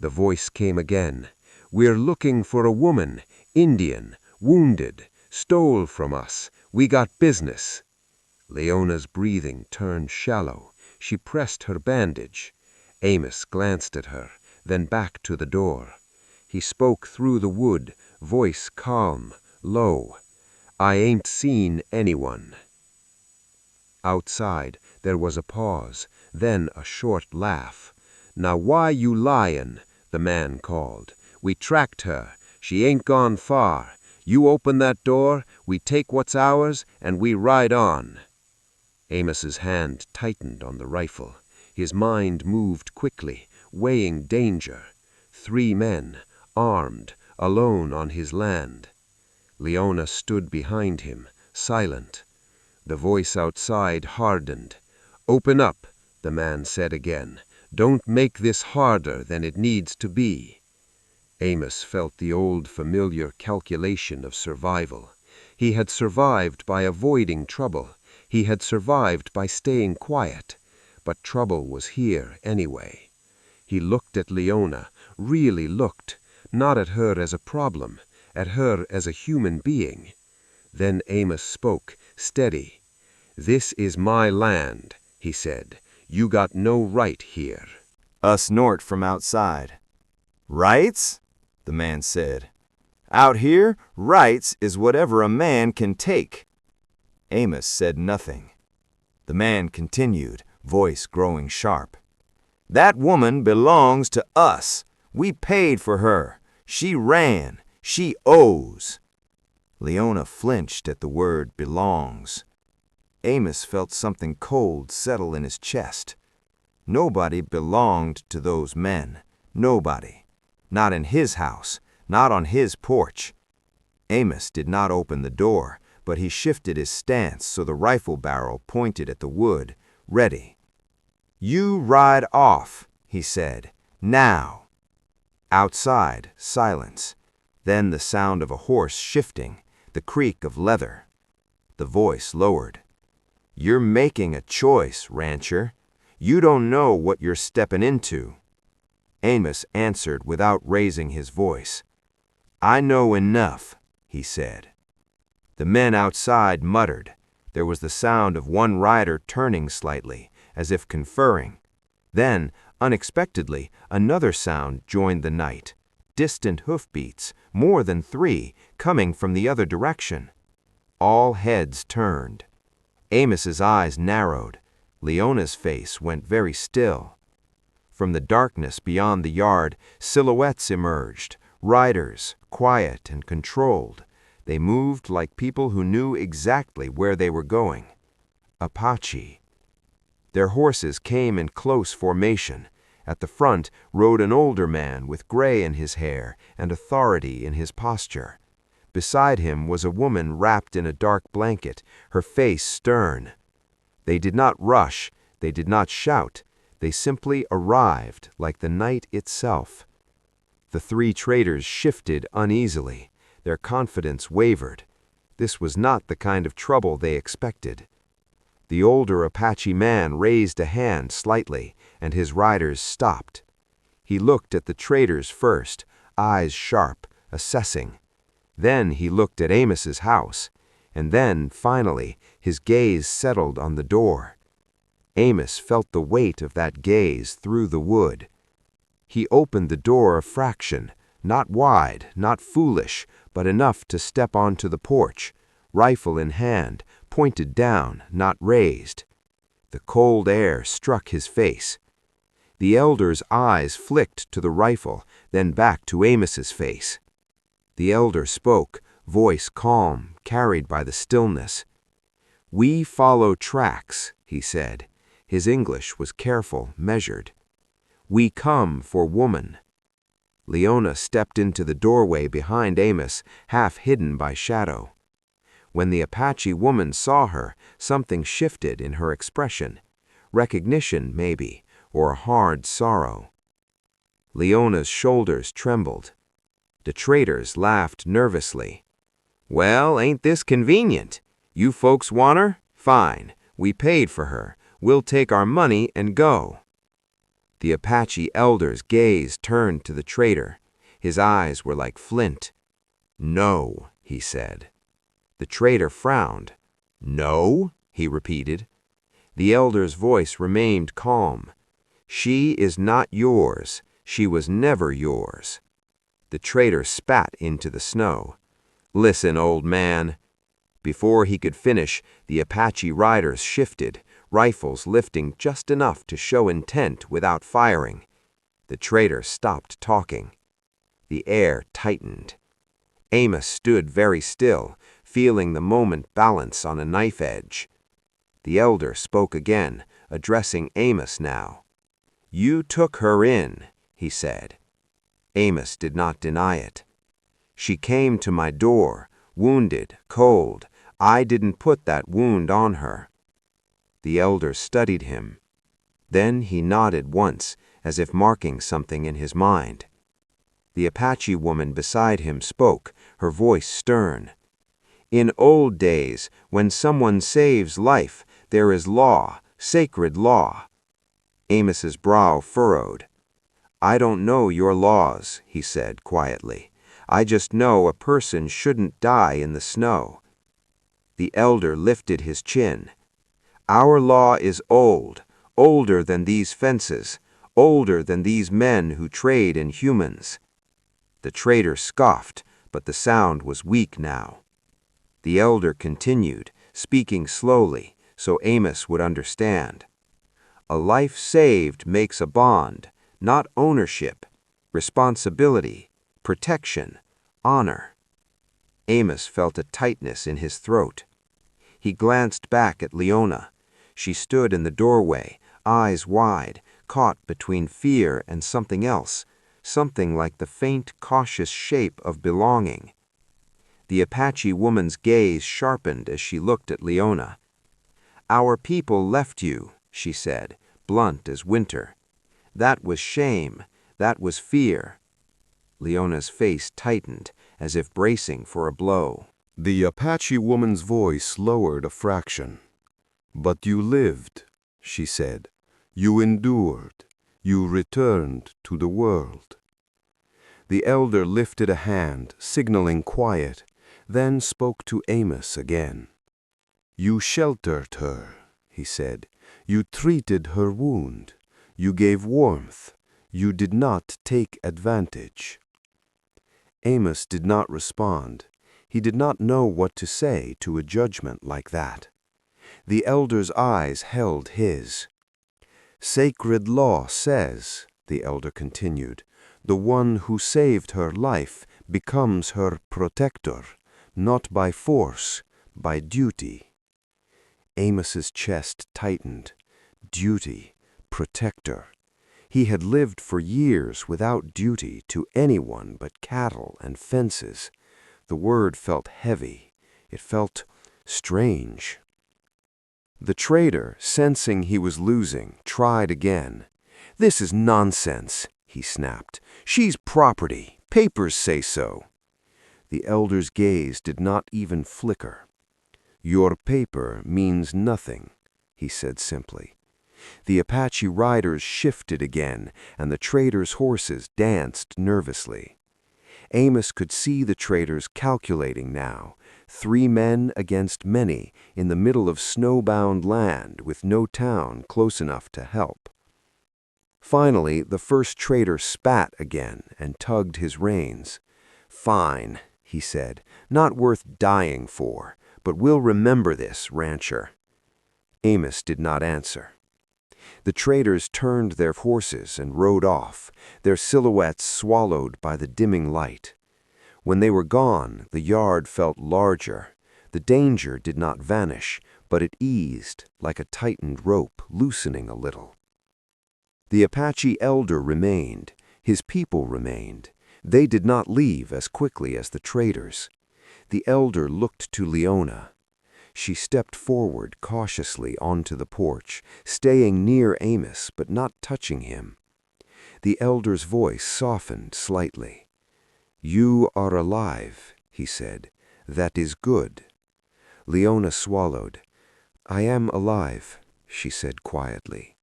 The voice came again. "We're looking for a woman, Indian, wounded, stole from us. We got business." Leona's breathing turned shallow. She pressed her bandage. Amos glanced at her, then back to the door. He spoke through the wood, voice calm, low. "I ain't seen anyone." Outside, there was a pause, then a short laugh. "Now why you lyin'?" the man called. "We tracked her. She ain't gone far. You open that door, we take what's ours, and we ride on." Amos's hand tightened on the rifle. His mind moved quickly, weighing danger. 3 men, armed, alone on his land. Leona stood behind him, silent. The voice outside hardened. "Open up," the man said again. "Don't make this harder than it needs to be." Amos felt the old familiar calculation of survival. He had survived by avoiding trouble. He had survived by staying quiet. but trouble was here anyway. He looked at Leona, really looked, not at her as a problem, at her as a human being. Then Amos spoke, steady. "This is my land," he said. "You got no right here." A snort from outside. "Rights?" the man said. "Out here, rights is whatever a man can take." Amos said nothing. The man continued, voice growing sharp. "That woman belongs to us. We paid for her. She ran. She owes." Leona flinched at the word belongs. Amos felt something cold settle in his chest. Nobody belonged to those men. Nobody. Not in his house. Not on his porch. Amos did not open the door, but he shifted his stance so the rifle barrel pointed at the wood, ready. "You ride off," he said. "Now." Outside, silence. Then the sound of a horse shifting, the creak of leather. The voice lowered. "You're making a choice, rancher. You don't know what you're stepping into." Amos answered without raising his voice. "I know enough," he said. The men outside muttered. There was the sound of one rider turning slightly, as if conferring. Then, unexpectedly, another sound joined the night. Distant hoofbeats, more than 3, coming from the other direction. All heads turned. Amos's eyes narrowed. Leona's face went very still. From the darkness beyond the yard, silhouettes emerged, riders, quiet and controlled. They moved like people who knew exactly where they were going. Apache. Their horses came in close formation. At the front rode an older man with gray in his hair and authority in his posture. Beside him was a woman wrapped in a dark blanket, her face stern. They did not rush, they did not shout, they simply arrived like the night itself. The 3 traders shifted uneasily. Their confidence wavered. This was not the kind of trouble they expected. The older Apache man raised a hand slightly, and his riders stopped. He looked at the traders first, eyes sharp, assessing. Then he looked at Amos's house, and then, finally, his gaze settled on the door. Amos felt the weight of that gaze through the wood. He opened the door a fraction, not wide, not foolish, but enough to step onto the porch, rifle in hand, pointed down, not raised. The cold air struck his face. The elder's eyes flicked to the rifle, then back to Amos's face. The elder spoke, voice calm, carried by the stillness. "We follow tracks," he said. His English was careful, measured. "We come for woman." Leona stepped into the doorway behind Amos, half hidden by shadow. When the Apache woman saw her, something shifted in her expression. Recognition, maybe, or a hard sorrow. Leona's shoulders trembled. The traders laughed nervously. "Well, ain't this convenient? You folks want her? Fine. We paid for her. We'll take our money and go." The Apache elder's gaze turned to the trader. His eyes were like flint. "No," he said. The trader frowned. "No?" he repeated. The elder's voice remained calm. "She is not yours. She was never yours." The trader spat into the snow. "Listen, old man." Before he could finish, the Apache riders shifted, rifles lifting just enough to show intent without firing. The trader stopped talking. The air tightened. Amos stood very still, feeling the moment balance on a knife edge. The elder spoke again, addressing Amos now. "You took her in," he said. Amos did not deny it. "She came to my door, wounded, cold. I didn't put that wound on her." The elder studied him. Then he nodded once, as if marking something in his mind. The Apache woman beside him spoke, her voice stern. "In old days, when someone saves life, there is law, sacred law. Amos's brow furrowed. "I don't know your laws," he said quietly. "I just know a person shouldn't die in the snow." The elder lifted his chin. "Our law is old, older than these fences, older than these men who trade in humans." The trader scoffed, but the sound was weak now. The elder continued, speaking slowly, so Amos would understand. "A life saved makes a bond, not ownership, responsibility, protection, honor." Amos felt a tightness in his throat. He glanced back at Leona. She stood in the doorway, eyes wide, caught between fear and something else, something like the faint, cautious shape of belonging. The Apache woman's gaze sharpened as she looked at Leona. "Our people left you," she said, blunt as winter. "That was shame. That was fear." Leona's face tightened, as if bracing for a blow. The Apache woman's voice lowered a fraction. "But you lived," she said. "You endured. You returned to the world." The elder lifted a hand, signaling quiet, then spoke to Amos again. "You sheltered her," he said. "You treated her wound. You gave warmth. You did not take advantage." Amos did not respond. He did not know what to say to a judgment like that. The elder's eyes held his. "Sacred law says," the elder continued, "the one who saved her life becomes her protector, not by force, by duty." Amos's chest tightened. Duty, protector. He had lived for years without duty to anyone but cattle and fences. The word felt heavy. It felt strange. The trader, sensing he was losing, tried again. "This is nonsense," he snapped. "She's property. Papers say so." The elder's gaze did not even flicker. "Your paper means nothing," he said simply. The Apache riders shifted again, and the trader's horses danced nervously. Amos could see the traders calculating now, 3 men against many in the middle of snowbound land with no town close enough to help. Finally, the first trader spat again and tugged his reins. "Fine," he said, "not worth dying for, but we'll remember this, rancher." Amos did not answer. The traders turned their horses and rode off, their silhouettes swallowed by the dimming light. When they were gone, the yard felt larger. The danger did not vanish, but it eased like a tightened rope, loosening a little. The Apache elder remained. His people remained. They did not leave as quickly as the traders. The elder looked to Leona. She stepped forward cautiously onto the porch, staying near Amos but not touching him. The elder's voice softened slightly. "You are alive," he said. "That is good." Leona swallowed. "I am alive," she said quietly.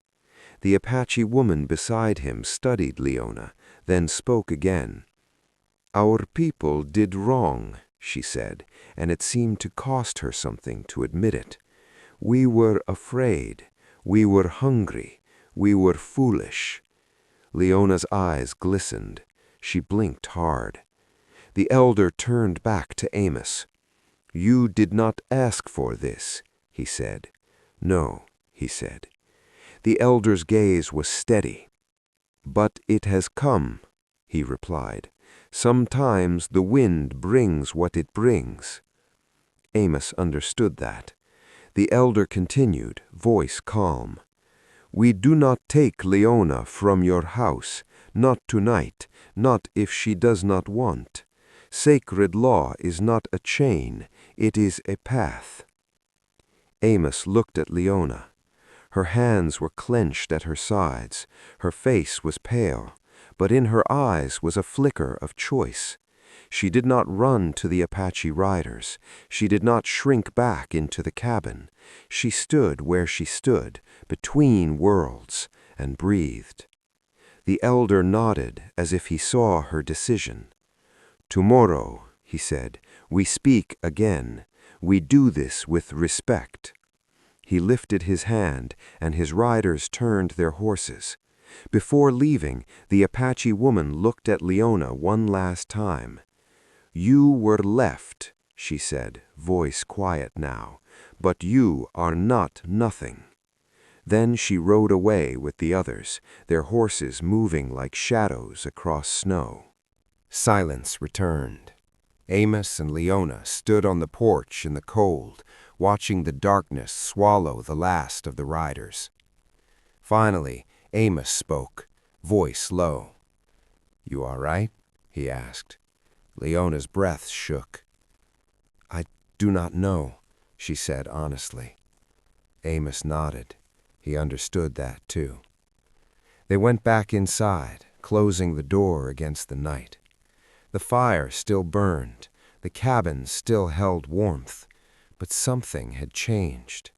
The Apache woman beside him studied Leona, then spoke again. "Our people did wrong," she said, and it seemed to cost her something to admit it. "We were afraid. We were hungry. We were foolish." Leona's eyes glistened. She blinked hard. The elder turned back to Amos. "You did not ask for this," he said. "No," he said. The elder's gaze was steady. "But it has come," he replied. "Sometimes the wind brings what it brings." Amos understood that. The elder continued, voice calm. "We do not take Leona from your house, not tonight, not if she does not want. Sacred law is not a chain, it is a path." Amos looked at Leona. Her hands were clenched at her sides. Her face was pale, but in her eyes was a flicker of choice. She did not run to the Apache riders. She did not shrink back into the cabin. She stood where she stood, between worlds, and breathed. The elder nodded as if he saw her decision. "Tomorrow," he said, "we speak again. We do this with respect." He lifted his hand, and his riders turned their horses. Before leaving, the Apache woman looked at Leona one last time. "You were left," she said, voice quiet now, "but you are not nothing." Then she rode away with the others, their horses moving like shadows across snow. Silence returned. Amos and Leona stood on the porch in the cold, watching the darkness swallow the last of the riders. Finally, Amos spoke, voice low. "You all right?" he asked. Leona's breath shook. "I do not know," she said honestly. Amos nodded. He understood that, too. They went back inside, closing the door against the night. The fire still burned, the cabin still held warmth, but something had changed.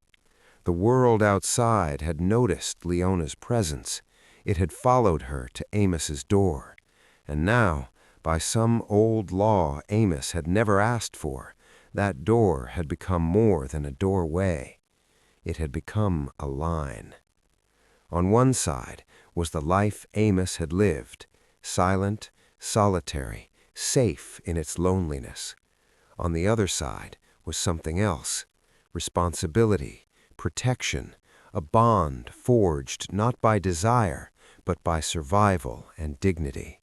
The world outside had noticed Leona's presence. It had followed her to Amos's door, and now, by some old law Amos had never asked for, that door had become more than a doorway. It had become a line. On one side was the life Amos had lived, silent, solitary, safe in its loneliness. On the other side was something else, responsibility, protection, a bond forged not by desire, but by survival and dignity.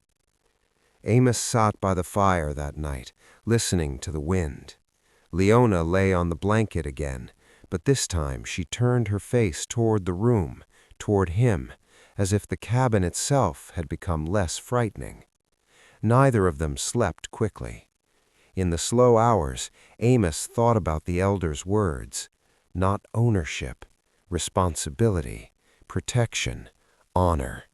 Amos sat by the fire that night, listening to the wind. Leona lay on the blanket again, but this time she turned her face toward the room, toward him, as if the cabin itself had become less frightening. Neither of them slept quickly. In the slow hours, Amos thought about the elder's words, not ownership, responsibility, protection, honor.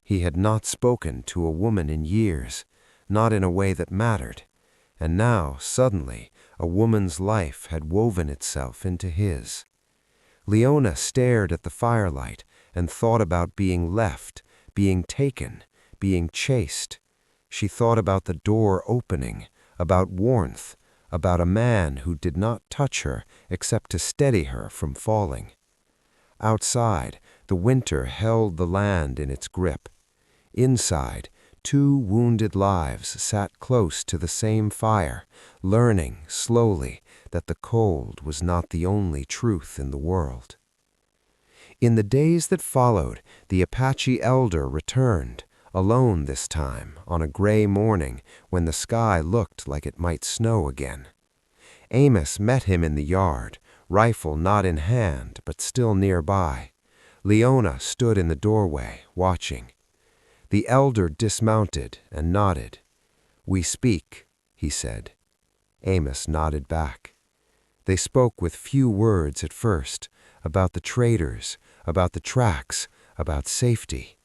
He had not spoken to a woman in years, not in a way that mattered, and now, suddenly, a woman's life had woven itself into his. Leona stared at the firelight and thought about being left, being taken, being chased. She thought about the door opening, about warmth, about a man who did not touch her except to steady her from falling. Outside, the winter held the land in its grip. Inside, two wounded lives sat close to the same fire, learning, slowly, that the cold was not the only truth in the world. In the days that followed, the Apache elder returned, alone this time, on a gray morning when the sky looked like it might snow again. Amos met him in the yard, rifle not in hand, but still nearby. Leona stood in the doorway, watching. The elder dismounted and nodded. "We speak," he said. Amos nodded back. They spoke with few words at first, about the traders, about the tracks, about safety.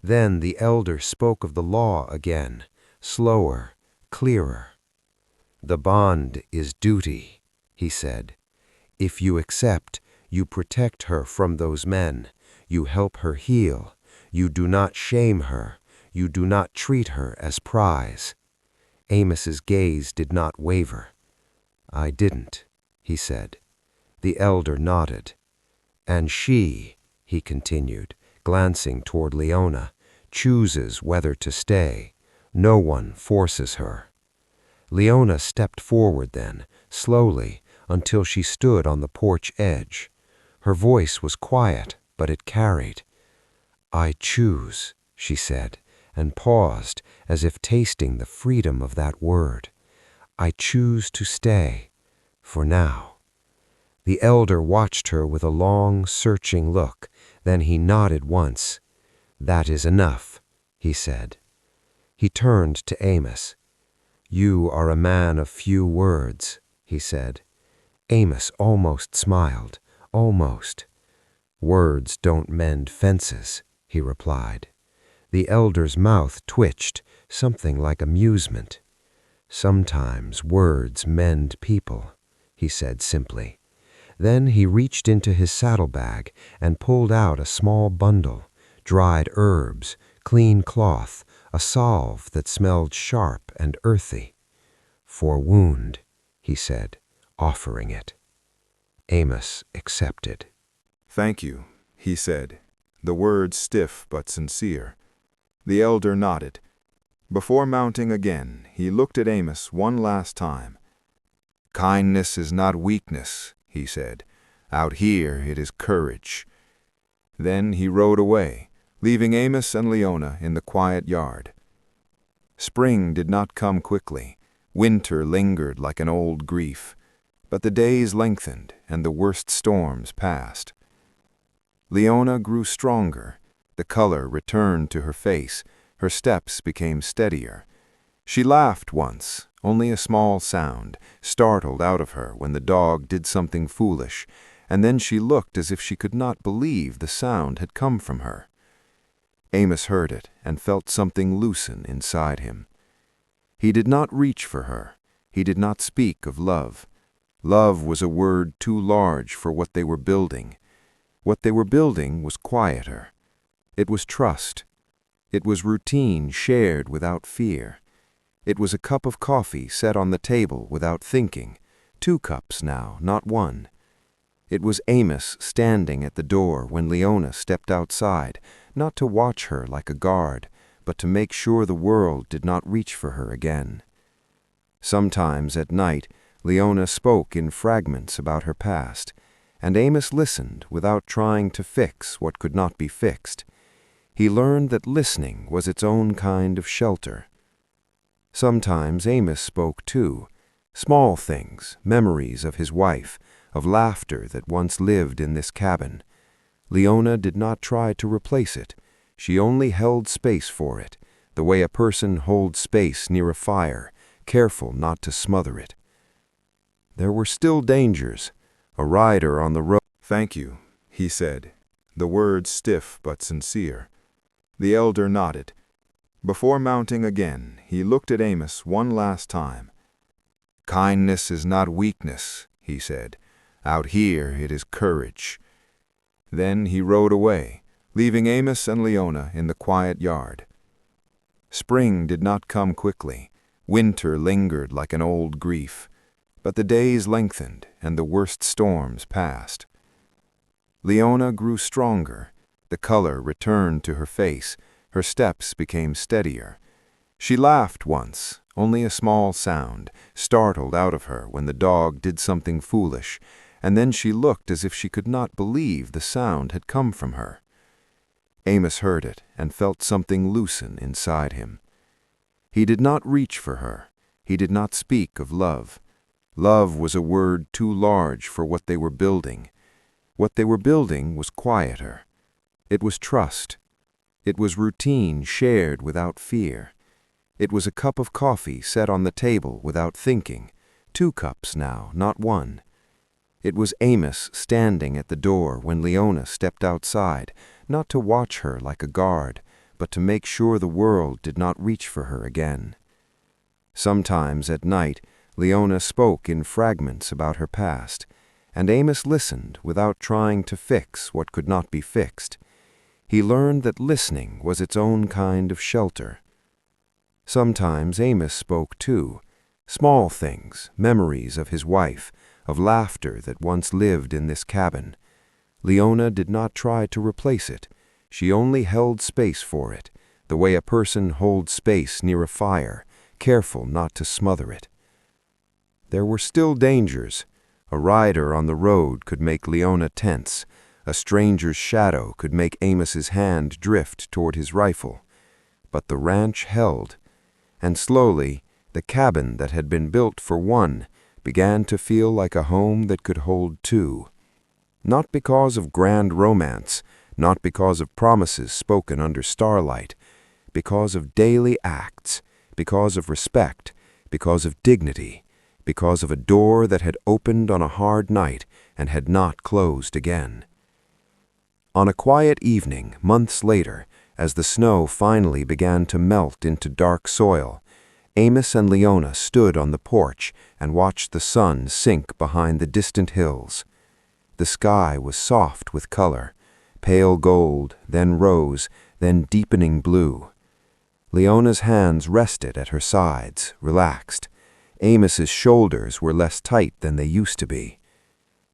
Then the elder spoke of the law again, slower, clearer. "The bond is duty," he said. "If you accept, you protect her from those men. You help her heal. You do not shame her. You do not treat her as prize." Amos's gaze did not waver. "I didn't," he said. The elder nodded. "And she," he continued, glancing toward Leona, "chooses whether to stay. No one forces her." Leona stepped forward then, slowly, until she stood on the porch edge. Her voice was quiet, but it carried. "I choose," she said, and paused, as if tasting the freedom of that word. "I choose to stay, for now." The elder watched her with a long, searching look. Then he nodded once. "That is enough," he said. He turned to Amos. "You are a man of few words," he said. Amos almost smiled, almost. "Words don't mend fences," he replied. The elder's mouth twitched, something like amusement. "Sometimes words mend people," he said simply. Then he reached into his saddlebag and pulled out a small bundle, dried herbs, clean cloth, a salve that smelled sharp and earthy. "For wound," he said, offering it. Amos accepted. "Thank you," he said, the words stiff but sincere. The elder nodded. Before mounting again, he looked at Amos one last time. "Kindness is not weakness," he said. "Out here it is courage." Then he rode away, leaving Amos and Leona in the quiet yard. Spring did not come quickly. Winter lingered like an old grief. But the days lengthened, and the worst storms passed. Leona grew stronger. The color returned to her face. Her steps became steadier. She laughed once, only a small sound, startled out of her when the dog did something foolish, and then she looked as if she could not believe the sound had come from her. Amos heard it and felt something loosen inside him. He did not reach for her. He did not speak of love. Love was a word too large for what they were building. What they were building was quieter. It was trust. It was routine shared without fear. It was a cup of coffee set on the table without thinking. 2 cups now, not 1. It was Amos standing at the door when Leona stepped outside, not to watch her like a guard, but to make sure the world did not reach for her again. Sometimes at night, Leona spoke in fragments about her past, and Amos listened without trying to fix what could not be fixed. He learned that listening was its own kind of shelter. Sometimes Amos spoke too, small things, memories of his wife, of laughter that once lived in this cabin. Leona did not try to replace it. She only held space for it, the way a person holds space near a fire, careful not to smother it. There were still dangers. A rider on the road. "Thank you," he said, the words stiff but sincere. The elder nodded. Before mounting again, he looked at Amos one last time. "Kindness is not weakness," he said. "Out here it is courage." Then he rode away, leaving Amos and Leona in the quiet yard. Spring did not come quickly. Winter lingered like an old grief. But the days lengthened, and the worst storms passed. Leona grew stronger. The color returned to her face. Her steps became steadier. She laughed once, only a small sound, startled out of her when the dog did something foolish, and then she looked as if she could not believe the sound had come from her. Amos heard it and felt something loosen inside him. He did not reach for her. He did not speak of love. Love was a word too large for what they were building. What they were building was quieter. It was trust. It was routine shared without fear. It was a cup of coffee set on the table without thinking. 2 cups now, not 1. It was Amos standing at the door when Leona stepped outside, not to watch her like a guard, but to make sure the world did not reach for her again. Sometimes at night, Leona spoke in fragments about her past, and Amos listened without trying to fix what could not be fixed. He learned that listening was its own kind of shelter. Sometimes Amos spoke too, small things, memories of his wife, of laughter that once lived in this cabin. Leona did not try to replace it. She only held space for it, the way a person holds space near a fire, careful not to smother it. There were still dangers. A rider on the road could make Leona tense. A stranger's shadow could make Amos's hand drift toward his rifle. But the ranch held, and slowly the cabin that had been built for one began to feel like a home that could hold 2. Not because of grand romance, not because of promises spoken under starlight, because of daily acts, because of respect, because of dignity, because of a door that had opened on a hard night and had not closed again. On a quiet evening, months later, as the snow finally began to melt into dark soil, Amos and Leona stood on the porch and watched the sun sink behind the distant hills. The sky was soft with color. pale gold, then rose, then deepening blue. Leona's hands rested at her sides, relaxed. Amos's shoulders were less tight than they used to be.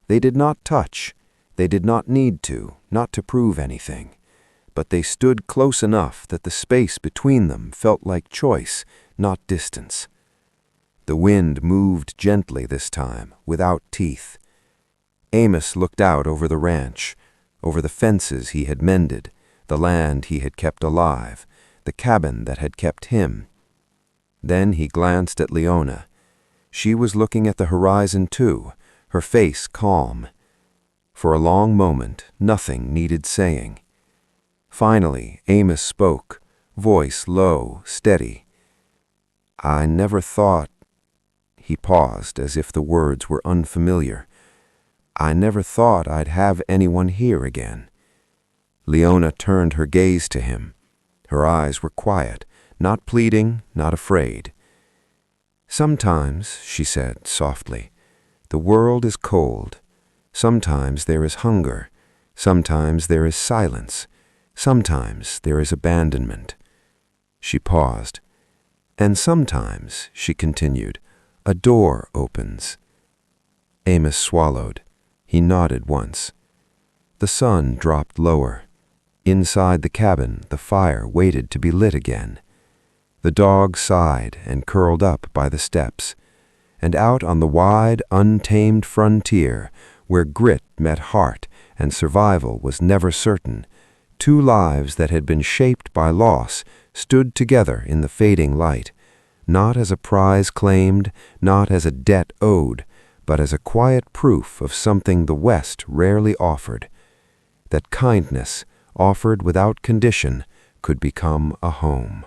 They did not touch. They did not need to, not to prove anything. But they stood close enough that the space between them felt like choice, not distance. The wind moved gently this time, without teeth. Amos looked out over the ranch, over the fences he had mended, the land he had kept alive, the cabin that had kept him. Then he glanced at Leona. She was looking at the horizon too, her face calm. For a long moment, nothing needed saying. Finally, Amos spoke, voice low, steady. "I never thought—" He paused, as if the words were unfamiliar. "I never thought I'd have anyone here again." Leona turned her gaze to him. Her eyes were quiet, not pleading, not afraid. "Sometimes," she said softly, "the world is cold. Sometimes there is hunger. Sometimes there is silence. Sometimes there is abandonment." She paused. "And sometimes," she continued, "a door opens." Amos swallowed. He nodded once. The sun dropped lower. Inside the cabin, the fire waited to be lit again. The dog sighed and curled up by the steps. And out on the wide, untamed frontier, where grit met heart and survival was never certain, two lives that had been shaped by loss stood together in the fading light, not as a prize claimed, not as a debt owed, but as a quiet proof of something the West rarely offered, that kindness, offered without condition, could become a home.